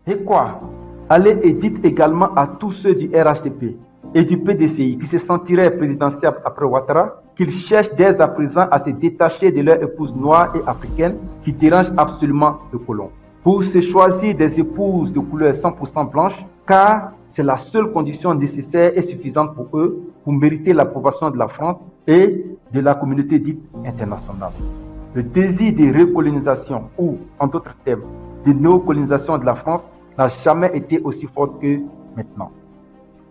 Et quoi? Allez et dites également à tous ceux du RHDP et du PDCI qui se sentiraient présidentiables après Ouattara qu'ils cherchent dès à présent à se détacher de leurs épouses noires et africaines qui dérangent absolument le colon, pour se choisir des épouses de couleur 100% blanche, car c'est la seule condition nécessaire et suffisante pour eux pour mériter l'approbation de la France et de la communauté dite internationale. Le désir de recolonisation ou, en d'autres termes, de néocolonisation de la France n'a jamais été aussi forte que maintenant.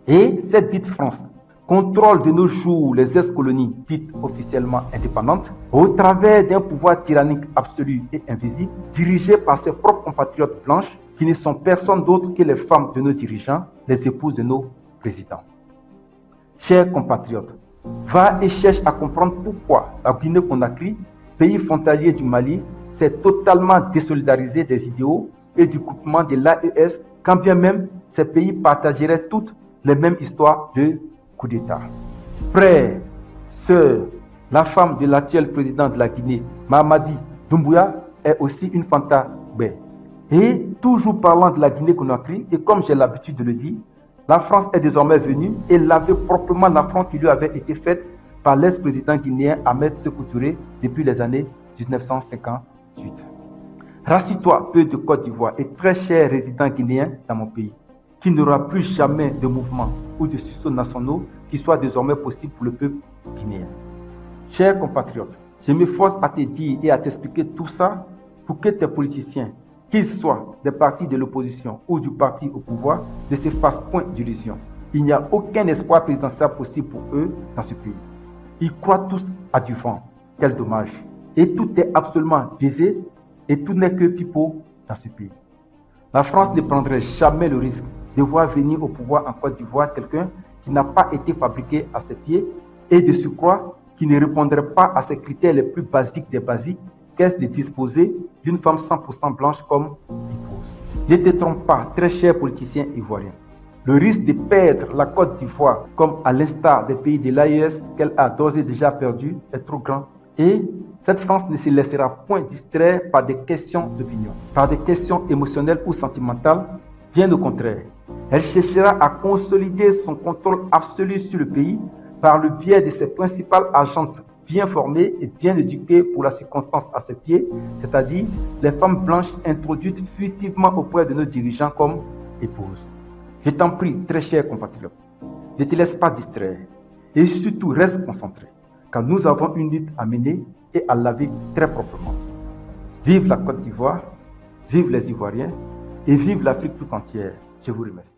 Et cette dite France contrôle de nos jours les ex-colonies dites officiellement indépendantes au travers d'un pouvoir tyrannique absolu et invisible dirigé par ses propres compatriotes blanches qui ne sont personne d'autre que les femmes de nos dirigeants, les épouses de nos présidents. Chers compatriotes, va et cherche à comprendre pourquoi la Guinée-Conakry, pays frontalier du Mali, s'est totalement désolidarisé des idéaux et du groupement de l'AES, quand bien même ces pays partageraient toutes les mêmes histoires de coup d'État. Frère, sœur, la femme de l'actuel président de la Guinée, Mamadi Doumbouya, est aussi une Fanta-Bé. Et toujours parlant de la Guinée-Conakry, et comme j'ai l'habitude de le dire, la France est désormais venue et laver proprement l'affront qui lui avait été faite par l'ex-président guinéen Ahmed Sékou Touré depuis les années 1958. Rassure-toi, peu de Côte d'Ivoire et très cher résident guinéen dans mon pays, qu'il n'y aura plus jamais de mouvement ou de sursauts nationaux qui soient désormais possibles pour le peuple guinéen. Chers compatriotes, je m'efforce à te dire et à t'expliquer tout ça pour que tes politiciens, qu'ils soient des partis de l'opposition ou du parti au pouvoir, ne se fassent point d'illusions. Il n'y a aucun espoir présidentiel possible pour eux dans ce pays. Ils croient tous à du vent. Quel dommage. Et tout est absolument biaisé et tout n'est que pipeau dans ce pays. La France ne prendrait jamais le risque de voir venir au pouvoir en Côte d'Ivoire quelqu'un qui n'a pas été fabriqué à ses pieds et de surcroît qui ne répondrait pas à ses critères les plus basiques des basiques, qu'est-ce de disposer d'une femme 100% blanche comme épouse. Ne te trompe pas, très cher politicien ivoirien. Le risque de perdre la Côte d'Ivoire, comme à l'instar des pays de l'AES qu'elle a d'ores et déjà perdu, est trop grand. Et cette France ne se laissera point distraire par des questions d'opinion, par des questions émotionnelles ou sentimentales. Bien au contraire, elle cherchera à consolider son contrôle absolu sur le pays par le biais de ses principales agentes bien formées et bien éduquées pour la circonstance à ses pieds, c'est-à-dire les femmes blanches introduites furtivement auprès de nos dirigeants comme épouses. Je t'en prie, très cher compatriote, ne te laisse pas distraire et surtout reste concentré, car nous avons une lutte à mener et à laver très proprement. Vive la Côte d'Ivoire, vive les Ivoiriens et vive l'Afrique tout entière. Je vous remercie.